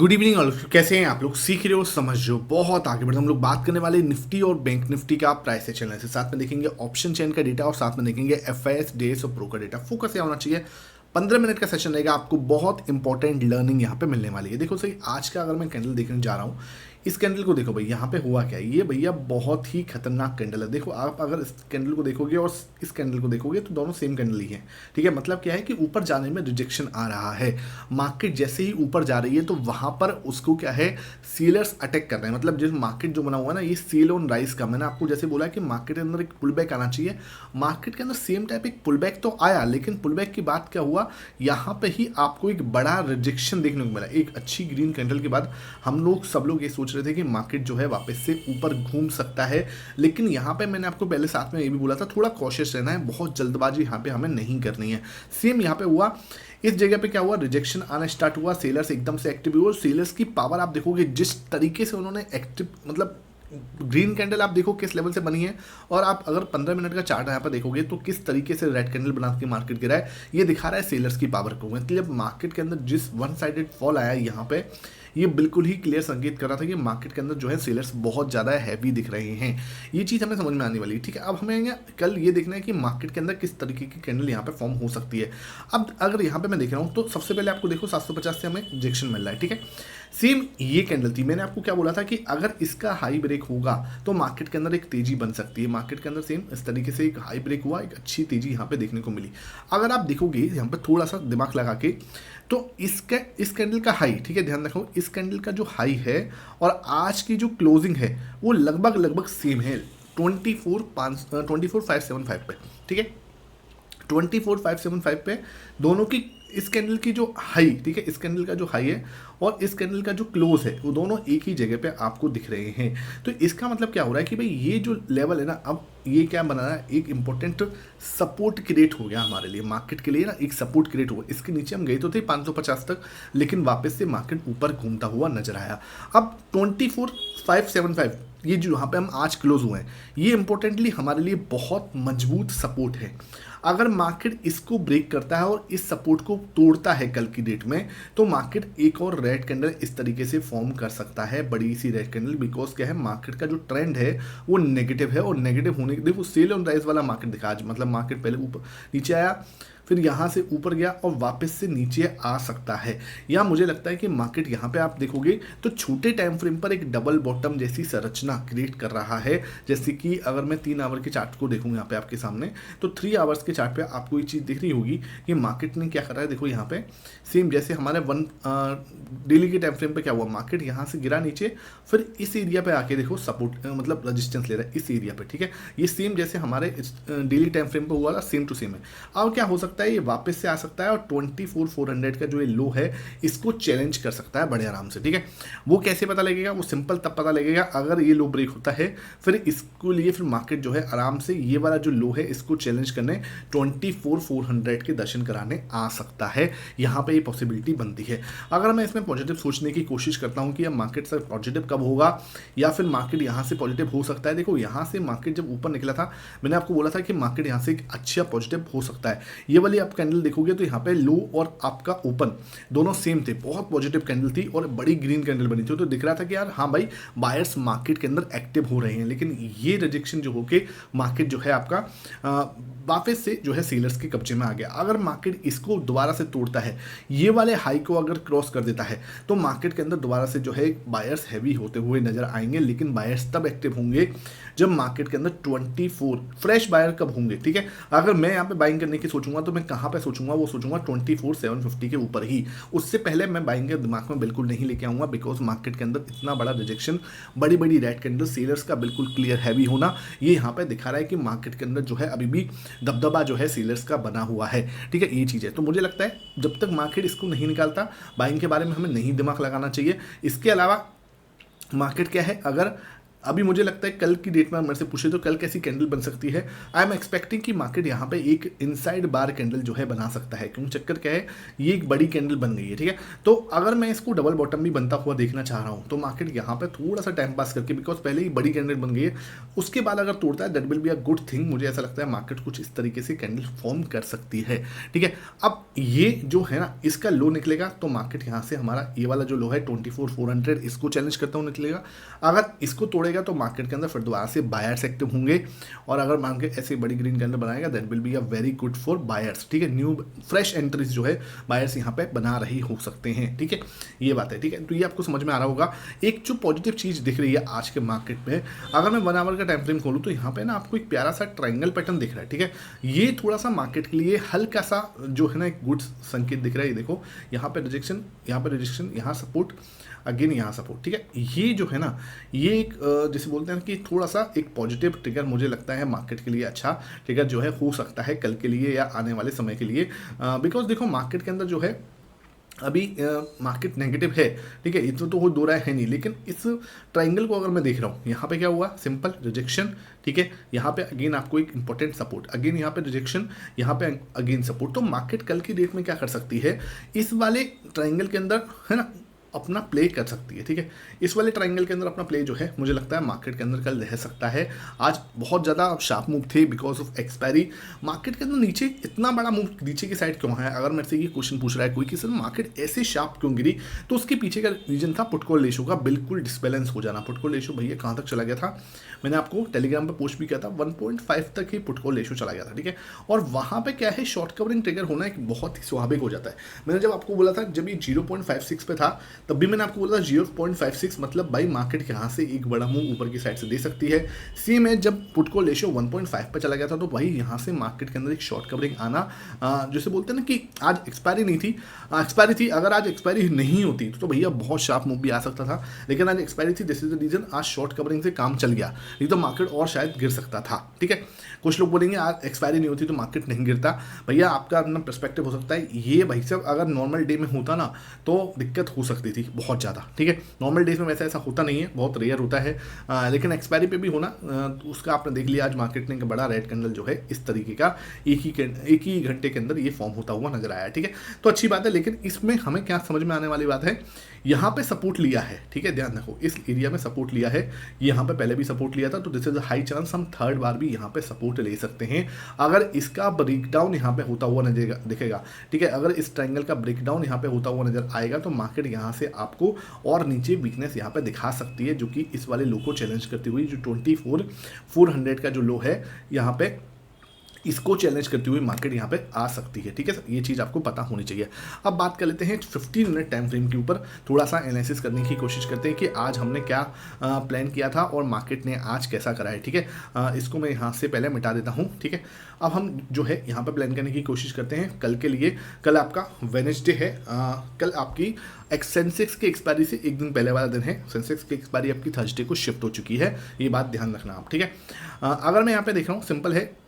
Good evening all. कैसे हैं आप लोग? सीख रहे हो, समझ रहे हो, बहुत आगे बढ़े। हम लोग बात करने वाले निफ्टी और बैंक निफ्टी का प्राइस से चलने से, साथ में देखेंगे ऑप्शन चेन का डेटा और साथ में देखेंगे एफआईएस डेज और प्रो का डेटा। फोकस ये होना चाहिए। 15 मिनट का सेशन रहेगा, आपको बहुत इंपॉर्टेंट लर्निंग यहाँ पे मिलने वाली है। देखो सही, आज का अगर मैं कैंडल देखने जा रहा हूँ, इस कैंडल को देखो भाई, यहाँ पे हुआ क्या है? ये भैया बहुत ही खतरनाक कैंडल है। देखो आप अगर इस कैंडल को देखोगे और इस कैंडल को देखोगे तो दोनों सेम कैंडल ही है। ठीक है, मतलब क्या है कि ऊपर जाने में रिजेक्शन आ रहा है। मार्केट जैसे ही ऊपर जा रही है तो वहां पर उसको क्या है, सीलर्स अटैक कर रहे हैं। मतलब जो मार्केट जो बना हुआ है ना, ये सेल ऑन राइज का, मैंने आपको जैसे बोला कि मार्केट के अंदर एक पुल बैक आना चाहिए। मार्केट के अंदर सेम टाइप एक पुल बैक तो आया, लेकिन पुल बैक के बाद क्या हुआ, यहाँ पे ही आपको एक बड़ा रिजेक्शन देखने को मिला। एक अच्छी ग्रीन कैंडल के बाद हम लोग सब लोग ये सोच रहे थे कि मार्केट जो है वापस से ऊपर घूम सकता है, लेकिन यहाँ पे मैंने आपको पहले साथ में ये भी बोला था, थोड़ा कॉशियस रहना है, बहुत जल्दबाजी यहाँ पे हमें नहीं करनी है। सेम यहाँ पे हुआ। इस जगह पे क्या हुआ, रिजेक्शन आना स्टार्ट हुआ, सेलर्स एकदम से एक्टिव हुए और सेलर्स की पावर आप देखोगे जिस तरीके से उन्होंने एक्टिव, मतलब ग्रीन कैंडल आप देखो किस लेवल से बनी है, और आप अगर 15 मिनट का चार्ट यहाँ पर देखोगे तो किस तरीके से रेड कैंडल बना के मार्केट गिरा है। ये दिखा रहा है सेलर्स की पावर को। मतलब मार्केट के अंदर जिस वन साइडेड फॉल आया है यहाँ पे, ये बिल्कुल ही क्लियर संकेत कर रहा था कि मार्केट के अंदर जो है सेलर्स बहुत ज़्यादा हैवी दिख रहे हैं। ये चीज़ हमें समझ में आने वाली है। ठीक है, अब हमें यहाँ कल ये देखना है कि मार्केट के अंदर किस तरीके की कैंडल यहाँ पे फॉर्म हो सकती है। अब अगर यहाँ पे मैं देख रहा हूँ तो सबसे पहले आपको देखो 750 से हमें रिजेक्शन मिल रहा है। ठीक है, सेम ये कैंडल थी, मैंने आपको क्या बोला था कि अगर इसका हाई ब्रेक होगा तो मार्केट के अंदर एक तेजी बन सकती है। मार्केट के अंदर सेम इस तरीके से एक हाई ब्रेक हुआ, एक अच्छी तेजी यहाँ पे देखने को मिली। अगर आप देखोगे यहाँ पे थोड़ा सा दिमाग लगा के, तो इस कैंडल का हाई, ठीक है ध्यान रखो, इस कैंडल का जो हाई है और आज की जो क्लोजिंग है वो लगभग लगभग सेम है, 24,575 पे। ठीक है, 24,575 पे दोनों की, इस कैंडल की जो हाई, ठीक है, इस कैंडल का जो हाई है और इस कैंडल का जो क्लोज है वो दोनों एक ही जगह पे आपको दिख रहे हैं। तो इसका मतलब क्या हो रहा है कि भाई ये जो लेवल है ना, अब ये क्या बना रहा है, एक इंपॉर्टेंट सपोर्ट क्रिएट हो गया हमारे लिए, मार्केट के लिए ना एक सपोर्ट क्रिएट हुआ। इसके नीचे हम गए तो थे 550 तक, लेकिन वापस से मार्केट ऊपर घूमता हुआ नजर आया। अब 24,575 ये जो यहाँ पे हम आज क्लोज हुए हैं, ये इंपॉर्टेंटली हमारे लिए बहुत मजबूत सपोर्ट है। अगर मार्केट इसको ब्रेक करता है और इस सपोर्ट को तोड़ता है कल की डेट में, तो मार्केट एक और रेड कैंडल इस तरीके से फॉर्म कर सकता है, बड़ी सी रेड कैंडल। बिकॉज क्या है, मार्केट का जो ट्रेंड है वो नेगेटिव है, और नेगेटिव होने के, देखो सेल ऑन राइज वाला मार्केट दिखा आज, मतलब मार्केट पहले ऊपर नीचे आया, फिर यहाँ से ऊपर गया और वापस से नीचे आ सकता है। या मुझे लगता है कि मार्केट यहाँ पे आप देखोगे तो छोटे टाइम फ्रेम पर एक डबल बॉटम जैसी संरचना क्रिएट कर रहा है। जैसे कि अगर मैं 3 आवर के चार्ट को देखूँ यहाँ पे आपके सामने, तो 3 आवर्स के चार्ट पे आपको ये चीज़ दिख रही होगी कि मार्केट ने क्या कर रहा है। देखो यहाँ पे सेम जैसे हमारे डेली के टाइम फ्रेम पे क्या हुआ, मार्केट यहाँ से गिरा नीचे, फिर इस एरिया पे आके देखो सपोर्ट, मतलब रजिस्टेंस ले रहा है इस एरिया पे। ठीक है, ये सेम जैसे हमारे डेली टाइम फ्रेम पे हुआ था, सेम टू सेम है। अब क्या हो सकता है, ये वापस से आ सकता है और 24,400 का जो ये लो है इसको चैलेंज कर सकता है बड़े आराम से। ठीक है, वो कैसे पता लगेगा, वो सिंपल तब पता लगेगा अगर ये लो ब्रेक होता है, फिर इसको लिए फिर मार्केट जो है आराम से ये वाला जो लो है इसको चैलेंज करने 24,400 के दर्शन कराने आ सकता है। यहाँ पे ये पॉसिबिलिटी बनती है। अगर मैं इसमें पॉजिटिव सोचने की कोशिश करता हूँ कि अब मार्केट से पॉजिटिव कब होगा, या फिर मार्केट यहाँ से पॉजिटिव हो सकता है। देखो यहाँ से मार्केट जब ऊपर निकला था, मैंने आपको बोला था कि मार्केट यहाँ से एक अच्छा पॉजिटिव हो सकता है। ये वाली आप कैंडल देखोगे तो यहाँ पे लो और आपका ओपन दोनों सेम थे, बहुत पॉजिटिव कैंडल थी और बड़ी ग्रीन कैंडल बनी थी। तो दिख रहा था कि यार हाँ भाई, बायर्स मार्केट के अंदर एक्टिव हो रहे हैं। लेकिन ये रिजेक्शन जो होके मार्केट जो है आपका वापस से जो है सेलर्स के कब्जे में आ गया। अगर मार्केट इसको दोबारा से तोड़ता है, ये वाले हाई को अगर क्रॉस कर देता है, तो मार्केट के अंदर दोबारा से जो है बायर्स हैवी होते हुए नजर आएंगे। लेकिन बायर्स तब एक्टिव होंगे जब मार्केट के अंदर 24 फ्रेश बायर कब होंगे। ठीक है, अगर मैं यहाँ पे बाइंग करने की सोचूंगा तो मैं कहाँ पे सोचूंगा, वो सोचूंगा 24,750 के ऊपर ही। उससे पहले मैं बाइंग के दिमाग में बिल्कुल नहीं लेके आऊंगा, बिकॉज मार्केट के अंदर इतना बड़ा रिजेक्शन, बड़ी बड़ी रेड कैंडल, सेलर्स का बिल्कुल क्लियर हैवी होना, ये यहाँ पे दिखा रहा है कि मार्केट के अंदर जो है अभी भी दबदबा जो है सेलर्स का बना हुआ है। ठीक है, ये चीज़ है। तो मुझे लगता है जब तक मार्केट इसको नहीं निकालता, बाइंग के बारे में हमें नहीं दिमाग लगाना चाहिए। इसके अलावा मार्केट क्या है, अगर अभी मुझे लगता है कल की डेट में मेरे से पूछे तो कल कैसी कैंडल बन सकती है। आई एम एक्सपेक्टिंग कि मार्केट यहाँ पे एक इनसाइड बार कैंडल जो है बना सकता है, क्योंकि चक्कर क्या है, ये एक बड़ी कैंडल बन गई है, ठीक है। तो अगर मैं इसको डबल बॉटम भी बनता हुआ देखना चाह रहा हूँ तो मार्केट यहाँ पे थोड़ा सा टाइम पास करके, बिकॉज पहले ही बड़ी कैंडल बन गई है, उसके बाद अगर तोड़ता है that will be a good thing. मुझे ऐसा लगता है मार्केट कुछ इस तरीके से कैंडल फॉर्म कर सकती है, ठीक है। अब ये जो है ना, इसका लो निकलेगा तो मार्केट यहाँ से हमारा ये वाला जो लो है 24,400 इसको चैलेंज करता हुआ निकलेगा। अगर इसको तोड़ेगा तो मार्केट के अंदर फिर दोबारा से बायर्स एक्टिव होंगे, और अगर मार्केट ऐसे बड़ी ग्रीन कैंडल बनाएगा that will be a very good for buyers, ठीक है। न्यू फ्रेश एंट्रीज जो है बायर्स यहाँ पे बना रही हो सकते हैं, ठीक है। ये बात है, ठीक है। तो ये आपको समझ में आ रहा होगा। एक जो पॉजिटिव चीज़ दिख रही है आज के मार्केट में, अगर मैं 1 आवर का टाइम फ्रेम खोलूँ तो यहाँ पे ना आपको एक प्यारा सा ट्राइंगल पैटर्न दिख रहा है, ठीक है। ये थोड़ा सा मार्केट के लिए हल्का सा जो है ना एक गुड संकेत दिख रहा है। ये देखो, यहाँ पे रिजेक्शन, यहाँ पे रिजेक्शन, यहाँ सपोर्ट, अगेन यहाँ सपोर्ट, ठीक है। ये जो है ना, ये एक जैसे बोलते हैं कि थोड़ा सा एक पॉजिटिव ट्रिगर मुझे लगता है मार्केट के लिए अच्छा ट्रिगर जो है हो सकता है कल के लिए या आने वाले समय के लिए। बिकॉज देखो मार्केट के अंदर जो है अभी मार्केट नेगेटिव है, ठीक है, इतना तो वो दो राय है नहीं, लेकिन इस ट्राइंगल को अगर मैं देख रहा हूँ, यहाँ पे क्या हुआ, सिंपल रिजेक्शन, ठीक है। यहाँ पे अगेन आपको एक इंपॉर्टेंट सपोर्ट, अगेन यहाँ पे रिजेक्शन, यहाँ पे अगेन सपोर्ट। तो मार्केट कल की डेट में क्या कर सकती है, इस वाले ट्राइंगल के अंदर है ना अपना प्ले कर सकती है, ठीक है। इस वाले ट्राइंगल के अंदर अपना प्ले जो है मुझे लगता है मार्केट के अंदर कल रह सकता है। आज बहुत ज़्यादा शार्प मूव थे बिकॉज ऑफ एक्सपायरी। मार्केट के अंदर नीचे इतना बड़ा मूव नीचे की साइड क्यों है, अगर मेरे से ये क्वेश्चन पूछ रहा है कोई कि सर मार्केट ऐसे शार्प क्यों गिरी, तो उसके पीछे का रीजन था पुट कॉल रेशियो का बिल्कुल डिसबैलेंस हो जाना। पुट कॉल रेशियो भैया कहाँ तक चला गया था, मैंने आपको टेलीग्राम पर पोस्ट भी किया था, 1.5 तक ही पुट कॉल रेशियो चला गया था, ठीक है। और वहाँ पे क्या है, शॉर्ट कवरिंग ट्रिगर होना एक बहुत ही स्वाभाविक हो जाता है। मैंने जब आपको बोला था, जब ये 0.56 पे था तब भी मैंने आपको बोला था 0.56 मतलब भाई मार्केट यहाँ से एक बड़ा मूव ऊपर की साइड से दे सकती है। सेम है, जब पुट कॉल रेशियो 1.5 पे चला गया था तो भाई यहाँ से मार्केट के अंदर एक शॉर्ट कवरिंग आना, जैसे बोलते हैं ना कि आज एक्सपायरी नहीं थी, एक्सपायरी थी, अगर आज एक्सपायरी नहीं होती तो भैया बहुत शार्प मूव भी आ सकता था, लेकिन आज एक्सपायरी थी, दिस इज द रीजन आज शॉर्ट कवरिंग से काम चल गया, नहीं तो मार्केट और शायद गिर सकता था, ठीक है। कुछ लोग बोलेंगे आज एक्सपायरी नहीं होती तो मार्केट नहीं गिरता, भैया आपका अपना पर्सपेक्टिव हो सकता है। ये भाई साहब अगर नॉर्मल डे में होता ना तो दिक्कत हो सकती थी बहुत ज़्यादा, ठीक है। नॉर्मल डेज में वैसे ऐसा होता नहीं है, बहुत रेयर होता है, लेकिन एक्सपायरी पे भी होना, उसका आपने देख लिया आज मार्केट ने बड़ा रेड कैंडल जो है इस तरीके का एक ही घंटे के अंदर ये फॉर्म होता हुआ नजर आया, ठीक है। तो अच्छी बात है, लेकिन इसमें हमें क्या समझ में आने वाली बात है, यहाँ पे सपोर्ट लिया है, ठीक है, ध्यान रखो इस एरिया में सपोर्ट लिया है, यहाँ पे पहले भी सपोर्ट लिया था, तो this is a high chance हम थर्ड बार भी यहाँ पे सपोर्ट ले सकते हैं अगर इसका ब्रेकडाउन यहाँ पे होता हुआ नजर दिखेगा, ठीक है। अगर इस ट्रायंगल का ब्रेकडाउन यहाँ पे होता हुआ नजर आएगा तो मार्केट यहाँ से आपको और नीचे वीकनेस यहाँ पे दिखा सकती है, जो कि इस वाले लो को चैलेंज करती हुई जो 24,400 का जो लो है यहाँ पे, इसको चैलेंज करते हुए मार्केट यहाँ पे आ सकती है, ठीक है। ये चीज़ आपको पता होनी चाहिए। अब बात कर लेते हैं 15 मिनट टाइम फ्रेम के ऊपर, थोड़ा सा एनालिसिस करने की कोशिश करते हैं कि आज हमने क्या प्लान किया था और मार्केट ने आज कैसा करा है, ठीक है। इसको मैं यहाँ से पहले मिटा देता हूँ, ठीक है। अब हम जो है यहाँ पर प्लान करने की कोशिश करते हैं कल के लिए। कल आपका वेडनेसडे है, कल आपकी सेंसेक्स की एक्सपायरी से एक दिन पहले वाला दिन है। सेंसेक्स की एक्सपायरी आपकी थर्सडे को शिफ्ट हो चुकी है, ये बात ध्यान रखना आप, ठीक है। अगर मैं यहाँ पे देख रहा हूँ, सिंपल है,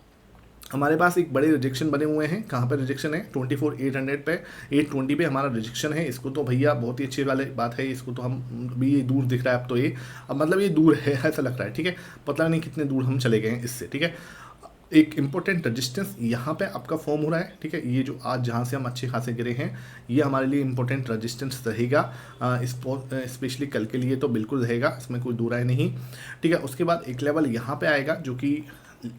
हमारे पास एक बड़े रिजेक्शन बने हुए हैं। कहाँ पर रिजेक्शन है, 24,800 पे, 820 पे हमारा रिजेक्शन है। इसको तो भैया बहुत ही अच्छी वाली बात है, इसको तो हम भी, ये दूर दिख रहा है अब तो, ये अब मतलब ये दूर है ऐसा लग रहा है, ठीक है। पता नहीं कितने दूर हम चले गए हैं इससे, ठीक है। एक इंपॉर्टेंट रेजिस्टेंस यहाँ पे आपका फॉर्म हो रहा है, ठीक है। ये जो आज जहाँ से हम अच्छे खासे गिरे हैं, ये हमारे लिए इंपॉर्टेंट रेजिस्टेंस रहेगा, स्पेशली कल के लिए तो बिल्कुल रहेगा, इसमें कोई दो राय नहीं, ठीक है। उसके बाद एक लेवल यहाँ पे आएगा जो कि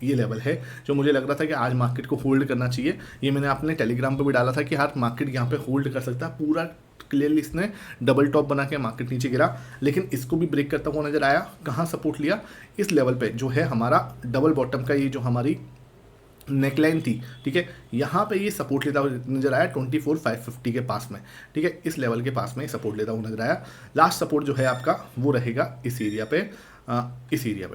ये लेवल है, जो मुझे लग रहा था कि आज मार्केट को होल्ड करना चाहिए। ये मैंने अपने टेलीग्राम पे भी डाला था कि हर मार्केट यहाँ पे होल्ड कर सकता है, पूरा क्लियरली इसने डबल टॉप बना के मार्केट नीचे गिरा, लेकिन इसको भी ब्रेक करता हुआ नजर आया। कहाँ सपोर्ट लिया, इस लेवल पे जो है हमारा डबल बॉटम का, ये जो हमारी नेकलाइन थी, ठीक है, यहाँ पे ये सपोर्ट लेता हुआ नजर आया 24,550 के पास में, ठीक है। इस लेवल के पास में सपोर्ट लेता हुआ नजर आया। लास्ट सपोर्ट जो है आपका वो रहेगा इस एरिया पे,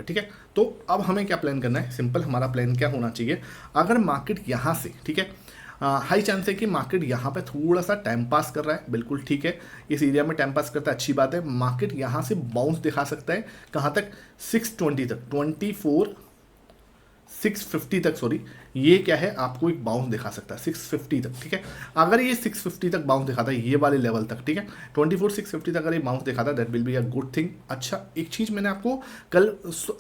ठीक है। तो अब हमें क्या प्लान करना है, सिंपल हमारा प्लान क्या होना चाहिए, अगर मार्केट यहाँ से, ठीक है, हाई चांस है कि मार्केट यहाँ पे थोड़ा सा टाइम पास कर रहा है, बिल्कुल ठीक है, इस एरिया में टाइम पास करता है, अच्छी बात है। मार्केट यहाँ से बाउंस दिखा सकता है, कहाँ तक, 620 तक, 24,650 तक, सॉरी ये क्या है, आपको एक बाउंस दिखा सकता है 650 तक, ठीक है। अगर ये 650 तक बाउंस दिखाता है, ये वाले लेवल तक, ठीक है, 24,650 तक अगर ये बाउंस दिखाता है, that will be a good thing. अच्छा, एक चीज़ मैंने आपको कल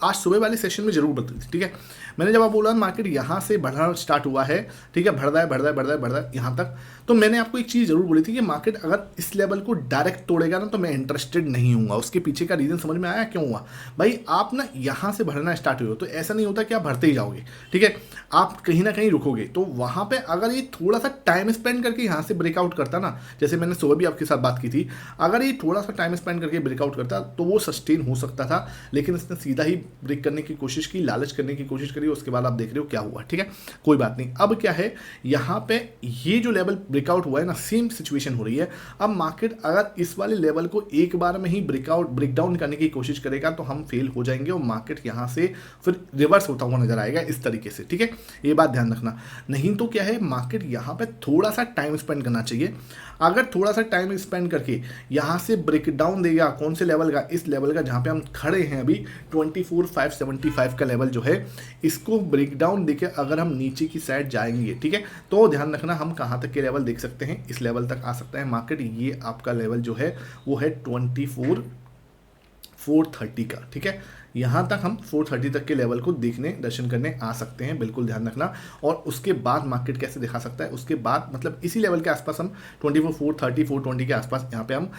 आज सुबह वाले सेशन में जरूर बताई थी, ठीक है। मैंने जब आप बोला मार्केट यहाँ से बढ़ना स्टार्ट हुआ है, ठीक है, बढ़ रहा है बढ़ रहा है बढ़ रहा है बढ़ रहा है यहाँ तक, तो मैंने आपको एक चीज़ जरूर बोली थी कि मार्केट अगर इस लेवल को डायरेक्ट तोड़ेगा ना, तो मैं इंटरेस्टेड नहीं हूँ। उसके पीछे का रीज़न समझ में आया क्यों हुआ? भाई आप ना यहाँ से बढ़ना स्टार्ट हुए हो, तो ऐसा नहीं होता कि आप बढ़ते ही जाओगे, ठीक है, आप कहीं ना कहीं रुकोगे। तो वहाँ पे अगर ये थोड़ा सा टाइम स्पेंड करके यहाँ से ब्रेकआउट करता ना, जैसे मैंने सुबह भी आपके साथ बात की थी, अगर ये थोड़ा सा टाइम स्पेंड करके ब्रेकआउट करता तो वो सस्टेन हो सकता था, लेकिन इसने सीधा ही ब्रेक करने की कोशिश की, लालच करने की कोशिश करी, उसके बाद आप देख रहे हो क्या हुआ, ठीक है, कोई बात नहीं। अब क्या है, यहाँ पे ये जो लेवल ब्रेकआउट हुआ है ना, सेम सिचुएशन हो रही है। अब मार्केट अगर इस वाले लेवल को एक बार में ही ब्रेकडाउन करने की कोशिश करेगा, तो हम फेल हो जाएंगे और मार्केट यहाँ से फिर रिवर्स होता हुआ नजर आएगा इस तरीके से, ठीक है, ये बात ध्यान रखना। नहीं तो क्या है, मार्केट यहाँ पे थोड़ा सा टाइम स्पेंड करना चाहिए। अगर थोड़ा सा टाइम स्पेंड करके यहाँ से ब्रेकडाउन देगा, कौन से लेवल का, इस लेवल का जहाँ पे हम खड़े हैं अभी 24,575 का लेवल जो है, इसको ब्रेकडाउन देके अगर हम नीचे की साइड जाएंगे, ठीक है, तो ध्यान रखना हम कहाँ तक के लेवल देख सकते हैं, इस लेवल तक आ सकता है मार्केट। ये आपका लेवल जो है वो है 24,430 का, ठीक है, यहाँ तक हम 430 तक के लेवल को देखने दर्शन करने आ सकते हैं, बिल्कुल ध्यान रखना। और उसके बाद मार्केट कैसे दिखा सकता है, उसके बाद मतलब इसी लेवल के आसपास हम 24,430 420 के आसपास यहाँ पे हम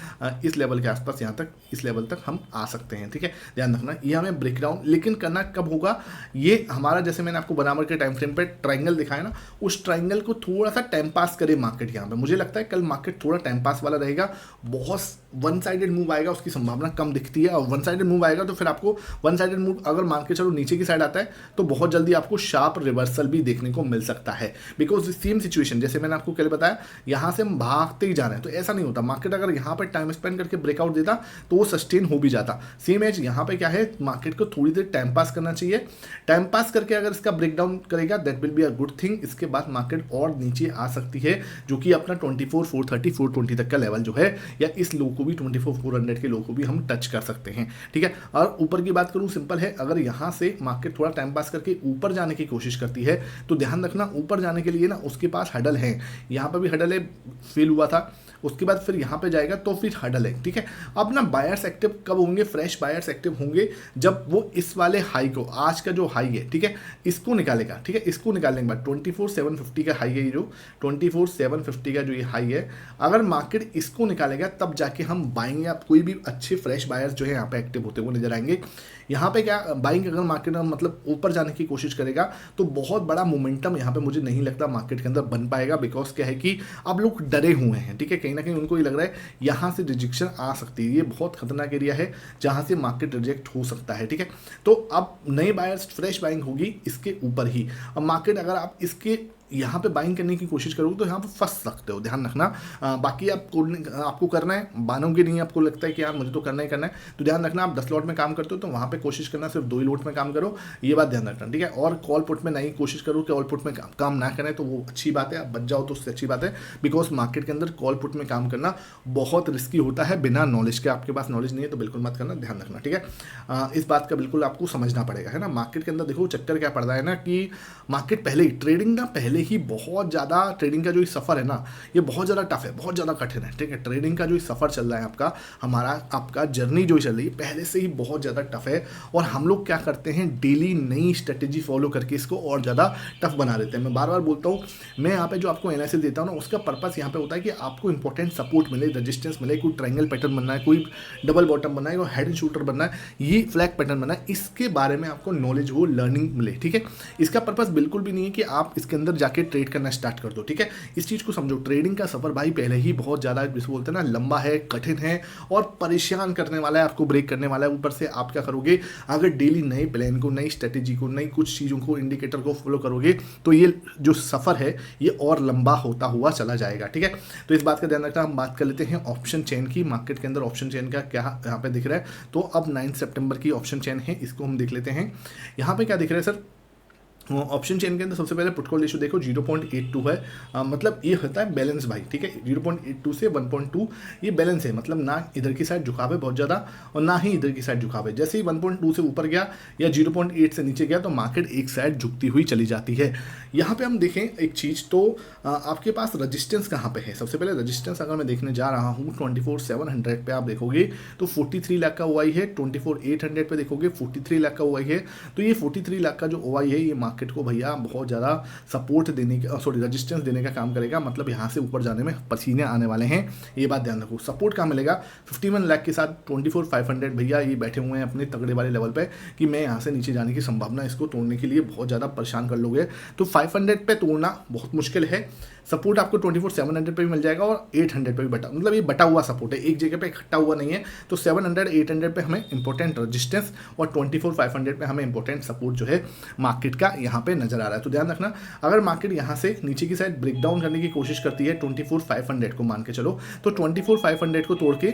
इस लेवल के आसपास यहाँ तक इस लेवल तक हम आ सकते हैं, ठीक है, ध्यान रखना। ये हमें ब्रेकडाउन लेकिन करना कब होगा, ये हमारा जैसे मैंने आपको बराबर के टाइम फ्रेम पर ट्राइंगल दिखाया ना, उस ट्राइंगल को थोड़ा सा टाइम पास करे मार्केट यहाँ पे। मुझे लगता है कल मार्केट थोड़ा टाइम पास वाला रहेगा, बहुत वन साइडेड मूव आएगा उसकी संभावना कम दिखती है, और वन साइडेड मूव आएगा तो फिर आपको वन साइडेड मूव अगर मान के चलो नीचे की साइड आता है, तो बहुत जल्दी आपको शार्प रिवर्सल भी देखने को मिल सकता है। बिकॉज सेम सिचुएशन जैसे मैंने आपको कल बताया, यहाँ से हम भागते ही जा रहे हैं, तो ऐसा नहीं होता। मार्केट अगर यहाँ पर टाइम स्पेंड करके ब्रेकआउट देता तो वो सस्टेन हो भी जाता। सेम एज यहाँ पे क्या है, मार्केट को थोड़ी देर टाइम पास करना चाहिए। टाइम पास करके अगर इसका ब्रेकडाउन करेगा, that will be a good thing. इसके बाद मार्केट और नीचे आ सकती है, जो कि अपना 24,430 420 तक का लेवल जो है, या इस लो को भी 24,400 के लो को भी हम टच कर सकते हैं, ठीक है। और ऊपर की बात करूं, सिंपल है, अगर यहाँ से मार्केट थोड़ा टाइम पास करके ऊपर जाने की कोशिश करती है, तो ध्यान रखना ऊपर जाने के लिए ना उसके पास हडल है, यहाँ पर भी हडल है, फेल हुआ था, उसके बाद फिर यहाँ पे जाएगा तो फिर हडल है, ठीक है। अब ना बायर्स एक्टिव कब होंगे, फ्रेश बायर्स एक्टिव होंगे जब वो इस वाले हाई को, आज का जो हाई है, ठीक है, इसको निकालेगा, ठीक है, इसको निकालने के बाद 24,750 का हाई है, ये जो 24,750 का जो ये हाई है, अगर मार्केट इसको निकालेगा तब जाके हम बाइंग या कोई भी अच्छे फ्रेश बायर्स जो है यहाँ पे एक्टिव होते हुए नजर आएंगे। यहाँ पे क्या बाइंग अगर मार्केट मतलब ऊपर जाने की कोशिश करेगा, तो बहुत बड़ा मोमेंटम यहाँ पे मुझे नहीं लगता मार्केट के अंदर बन पाएगा। बिकॉज क्या है कि अब लोग डरे हुए हैं, ठीक है, कहीं ना कहीं उनको ये लग रहा है यहाँ से रिजेक्शन आ सकती है। ये बहुत खतरनाक एरिया है जहाँ से मार्केट रिजेक्ट हो सकता है, ठीक है। तो अब नए बायर्स फ्रेश बाइंग होगी इसके ऊपर ही। अब मार्केट अगर आप इसके यहाँ पे बाइंग करने की कोशिश करोगे तो यहाँ पे फंस सकते हो, ध्यान रखना। बाकी आपको करना है, मानोगे नहीं, आपको लगता है कि यार मुझे तो करना ही करना है, तो ध्यान रखना आप 10 लॉट में काम करते हो तो वहाँ पे कोशिश करना सिर्फ 2 ही लॉट में काम करो, ये बात ध्यान रखना, ठीक है। और कॉल पुट में नहीं कोशिश करो कि कॉल पुट में काम ना करें, तो वो अच्छी बात है, आप बच जाओ तो उससे अच्छी बात है। बिकॉज मार्केट के अंदर कॉल पुट में काम करना बहुत रिस्की होता है, बिना नॉलेज के। आपके पास नॉलेज नहीं है तो बिल्कुल मत करना, ध्यान रखना, ठीक है। इस बात का बिल्कुल आपको समझना पड़ेगा, है ना। मार्केट के अंदर देखो चक्कर क्या पड़ रहा है ना, कि मार्केट पहले ही ट्रेडिंग ना पहले ही बहुत ज़्यादा, ट्रेडिंग का जो सफ़र है ना, ये बहुत ज़्यादा टफ है, बहुत ज़्यादा कठिन है, ठीक है। ट्रेडिंग का जो सफ़र चल रहा है आपका, हमारा आपका जर्नी जो चल रही है पहले से ही बहुत ज़्यादा टफ है। और हम लोग क्या करते हैं, डेली नई स्ट्रेटेजी फॉलो करके इसको और ज़्यादा टफ बना देते हैं। मैं बार बार बोलता हूँ, मैं यहाँ पे जो आपको एनालिसिस देता हूँ ना, उसका पर्पस यहाँ पे होता है कि आपको इंपॉर्टेंट सपोर्ट मिले, रजिस्टेंस मिले, कोई ट्रायंगल पैटर्न बनना है, कोई डबल बॉटम बनना है, कोई हेड एंड शोल्डर बनना है, ये फ्लैग पैटर्न बनना है, इसके बारे में आपको नॉलेज हो, लर्निंग मिले, ठीक है। इसका पर्पस बिल्कुल भी नहीं है कि आप इसके अंदर जाके ट्रेड करना स्टार्ट कर दो, ठीक है। इस चीज़ को समझो, ट्रेडिंग का सफ़र भाई पहले ही बहुत ज़्यादा जिसको बोलते हैं ना लंबा है, कठिन है और परेशान करने वाला है, आपको ब्रेक करने वाला है। ऊपर से आप क्या करोगे, अगर डेली नए प्लान को, नई स्ट्रेटेजी को, नई कुछ चीज़ों को, इंडिकेटर को फॉलो करोगे, तो ये जो सफ़र है ये और लंबा होता हुआ चला जाएगा, ठीक है। तो इस बात का ध्यान रखना। हम बात कर लेते हैं ऑप्शन चेन की। मार्केट के अंदर ऑप्शन चेन का क्या यहाँ पे दिख रहा है, तो अब 9 सितंबर की ऑप्शन चेन है, इसको हम देख लेते हैं। यहाँ पे क्या दिख रहा है सर, ऑप्शन चेन के अंदर सबसे पहले पुट कॉल रेशियो देखो 0.82 है। मतलब ये होता है बैलेंस भाई, ठीक है। 0.82 से 1.2 ये बैलेंस है, मतलब ना इधर की साइड झुकाव है बहुत ज़्यादा और ना ही इधर की साइड झुकाव है। जैसे ही 1.2 से ऊपर गया या 0.8 से नीचे गया तो मार्केट एक साइड झुकती हुई चली जाती है। यहाँ पे हम देखें एक चीज़ तो आपके पास रजिस्टेंस कहाँ पे है। सबसे पहले रजिस्टेंस अगर मैं देखने जा रहा हूँ 24,700 पे आप देखोगे तो 43 लाख का ओआई है। 24,800 पे देखोगे 43 लाख का ओआई है। तो ये 43 लाख का जो ओआई है ये मार्केट को भैया बहुत ज़्यादा सपोर्ट देने का रेजिस्टेंस देने का काम करेगा। मतलब यहाँ से ऊपर जाने में पसीने आने वाले हैं, ये बात ध्यान रखो। सपोर्ट कहाँ मिलेगा 51 लाख के साथ 24,500 भैया ये बैठे हुए हैं अपने तगड़े वाले लेवल पे कि मैं यहाँ से नीचे जाने की संभावना, इसको तोड़ने के लिए बहुत ज़्यादा परेशान कर लोगे। तो 500 पे तोड़ना बहुत मुश्किल है। सपोर्ट आपको 24,700 पे भी मिल जाएगा और 800 पे भी बटा, मतलब ये बटा हुआ सपोर्ट है, एक जगह पे इकट्ठा हुआ नहीं है। तो 700 800 पे हमें इंपॉर्टेंट रेजिस्टेंस और 24,500 पे हमें इंपॉर्टेंट सपोर्ट जो है मार्केट का यहाँ पे नजर आ रहा है। तो ध्यान रखना अगर मार्केट यहाँ से नीचे की साइड ब्रेक डाउन करने की कोशिश करती है 24,500 को मान के चलो, तो 24,500 को तोड़ के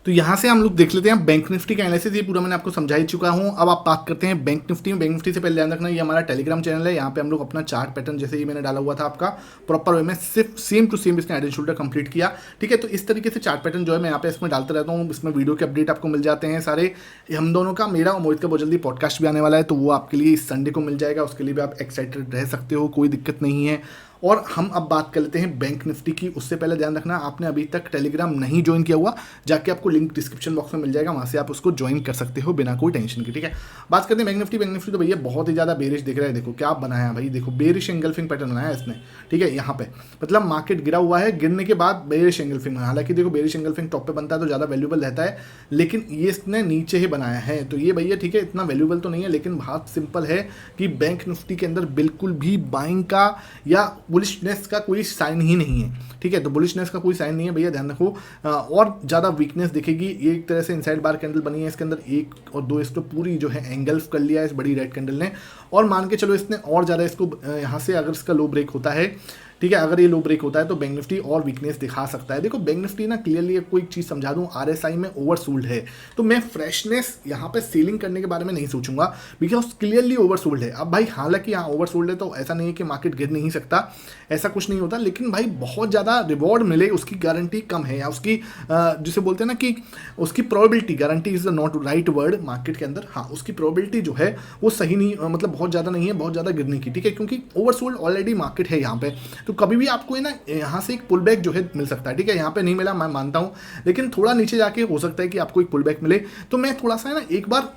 तो यहाँ से हम लोग देख लेते हैं बैंक निफ्टी का एनालिसिस। ये पूरा मैंने आपको समझा ही चुका हूँ। अब आप बात करते हैं बैंक निफ्टी में। बैंक निफ्टी से पहले ध्यान रखना ये हमारा टेलीग्राम चैनल है। यहाँ पे हम लोग अपना चार्ट पैटर्न जैसे ही मैंने डाला हुआ था आपका प्रॉपर वे में सिर्फ सेम टू सेम इसका हेड एंड शोल्डर कंप्लीट किया, ठीक है। तो इस तरीके से चार्ट पैटर्न जो है मैं यहाँ पे इसमें डालता रहता हूँ। इसमें वीडियो के अपडेट आपको मिल जाते हैं सारे हम दोनों का। मेरा और मोहित का बहुत जल्दी पॉडकास्ट भी आने वाला है, तो वो आपके लिए इस संडे को मिल जाएगा। उसके लिए भी आप एक्साइटेड रह सकते हो, कोई दिक्कत नहीं है। और हम अब बात कर लेते हैं बैंक निफ्टी की। उससे पहले ध्यान रखना आपने अभी तक टेलीग्राम नहीं ज्वाइन किया हुआ, जाके आपको लिंक डिस्क्रिप्शन बॉक्स में मिल जाएगा, वहाँ से आप उसको ज्वाइन कर सकते हो बिना कोई टेंशन के, ठीक है। बात करते हैं बैंक निफ्टी। बैंक निफ्टी तो भैया बहुत ही ज़्यादा बेरिश दिख रहा है। देखो क्या बनाया भाई, देखो बेरिश एंगल्फिंग पैटर्न बनाया इसने, ठीक है। यहाँ पे मतलब मार्केट गिरा हुआ है, गिरने के बाद बेरिश एंगल्फिंग। हालांकि देखो बेरिश एंगल्फिंग टॉप पे बनता है तो ज़्यादा वैल्यूबल रहता है, लेकिन ये इसने नीचे ही बनाया है। तो ये भैया ठीक है इतना वैल्यूबल तो नहीं है, लेकिन बात सिंपल है कि बैंक निफ्टी के अंदर बिल्कुल भी बाइंग का या बुलिशनेस का कोई साइन ही नहीं है, ठीक है। तो बुलिशनेस का कोई साइन नहीं है भैया, ध्यान रखो। और ज़्यादा वीकनेस दिखेगी। ये एक तरह से इनसाइड बार कैंडल बनी है, इसके अंदर 1 और 2 इसको पूरी जो है एंगल्फ कर लिया है इस बड़ी रेड कैंडल ने। और मान के चलो इसने और ज़्यादा इसको यहाँ से अगर इसका लो ब्रेक होता है, ठीक है, अगर ये लो ब्रेक होता है तो बैंक निफ्टी और वीकनेस दिखा सकता है। देखो बैंक निफ्टी ना क्लियरली कोई चीज़ समझा दूं, आरएसआई में ओवरसोल्ड है, तो मैं फ्रेशनेस यहाँ पे सेलिंग करने के बारे में नहीं सोचूंगा, बिकॉज क्लियरली ओवरसोल्ड है। अब भाई हालांकि यहाँ ओवरसोल्ड है तो ऐसा नहीं है कि मार्केट गिर नहीं सकता, ऐसा कुछ नहीं होता, लेकिन भाई बहुत ज़्यादा रिवॉर्ड मिले उसकी गारंटी कम है, या उसकी जिसे बोलते हैं ना कि उसकी probability, guarantee is not right word market के अंदर, हाँ उसकी प्रोबेबिलिटी जो है वो सही नहीं, मतलब बहुत ज़्यादा नहीं है बहुत ज़्यादा गिरने की, ठीक है, क्योंकि ओवरसोल्ड ऑलरेडी मार्केट है यहाँ पे। तो कभी भी आपको है ना यहाँ से एक पुल बैक जो है मिल सकता है, ठीक है। यहाँ पे नहीं मिला मैं मानता हूँ, लेकिन थोड़ा नीचे जाके हो सकता है कि आपको एक पुल बैक मिले। तो मैं थोड़ा सा है ना एक बार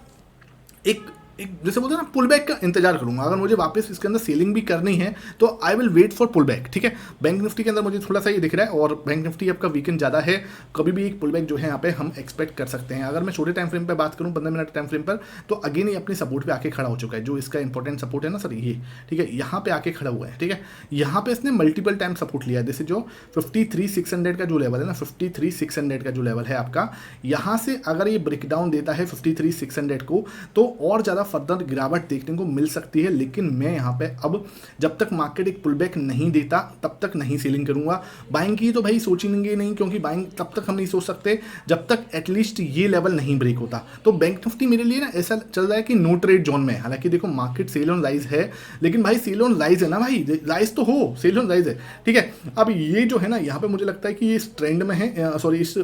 एक जैसे बोलते हैं ना पुल बैक का इंतजार करूंगा। अगर मुझे वापस इसके अंदर सेलिंग भी करनी है तो I will wait for pull back, ठीक है। बैंक निफ्टी के अंदर मुझे थोड़ा सा ये दिख रहा है, और बैंक निफ्टी आपका वीकेंड ज़्यादा है, कभी भी एक पुल बैक जो है यहाँ पे हम एक्सपेक्ट कर सकते हैं। अगर मैं छोटे टाइम फ्रेम पर बात करूँ 15 मिनट टाइम फ्रेम पर, तो अगेन ये अपनी सपोर्ट पे आके खड़ा हो चुका है। जो इसका इंपॉर्टेंट सपोर्ट है ना सर ये, ठीक है, यहाँ पे आके खड़ा हुआ है, ठीक है। यहाँ पे इसने मल्टीपल टाइम सपोर्ट लिया है। जैसे जो 53,600 का जो लेवल है ना, 53,600 का जो लेवल है आपका, यहाँ से अगर ये ब्रेक डाउन देता है 53,600 को, तो और ज़्यादा फर्दर गिरावट देखने को मिल सकती है। लेकिन मैं यहाँ पे अब जब तक मार्केट एक पुल बैक नहीं देता तब तक नहीं सेलिंग करूंगा। बाइंग की तो भाई सोचेंगे नहीं, क्योंकि बाइंग तब तक हम नहीं सोच सकते जब तक एटलीस्ट ये लेवल नहीं ब्रेक होता। तो बैंक निफ्टी मेरे लिए ना ऐसा चल रहा है कि नो ट्रेड जोन में। हालांकि देखो मार्केट सेल ऑन राइज है, लेकिन भाई सेल ऑन राइज है ना भाई, राइज तो हो, सेल ऑन राइज है, ठीक है। अब ये जो है ना यहाँ पे मुझे लगता है कि ये इस ट्रेंड में है, सॉरी इस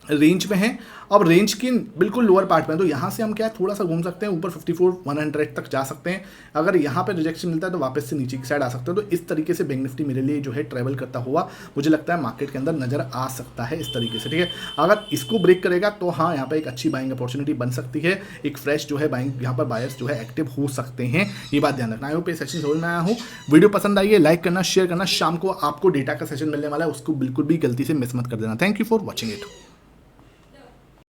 रेंज में है। अब रेंज की बिल्कुल लोअर पार्ट में, तो यहाँ से हम क्या थोड़ा सा घूम सकते हैं, ऊपर 54,100 तक जा सकते हैं। अगर यहाँ पे रिजेक्शन मिलता है तो वापस से नीचे की साइड आ सकते हैं। तो इस तरीके से बैंक निफ्टी मेरे लिए जो है ट्रैवल करता हुआ मुझे लगता है मार्केट के अंदर नजर आ सकता है इस तरीके से, ठीक है। अगर इसको ब्रेक करेगा तो हाँ यहाँ पे एक अच्छी बाइंग अपॉर्चुनिटी बन सकती है, एक फ्रेश जो है बाइंग यहाँ पर बायर्स जो है एक्टिव हो सकते हैं, ये बात ध्यान रखना। आई होप ये सेशन समझ में आया हूँ। वीडियो पसंद आई है लाइक करना, शेयर करना। शाम को आपको डेटा का सेशन मिलने वाला है, उसको बिल्कुल भी गलती से मिस मत कर देना। Thank you for watching it.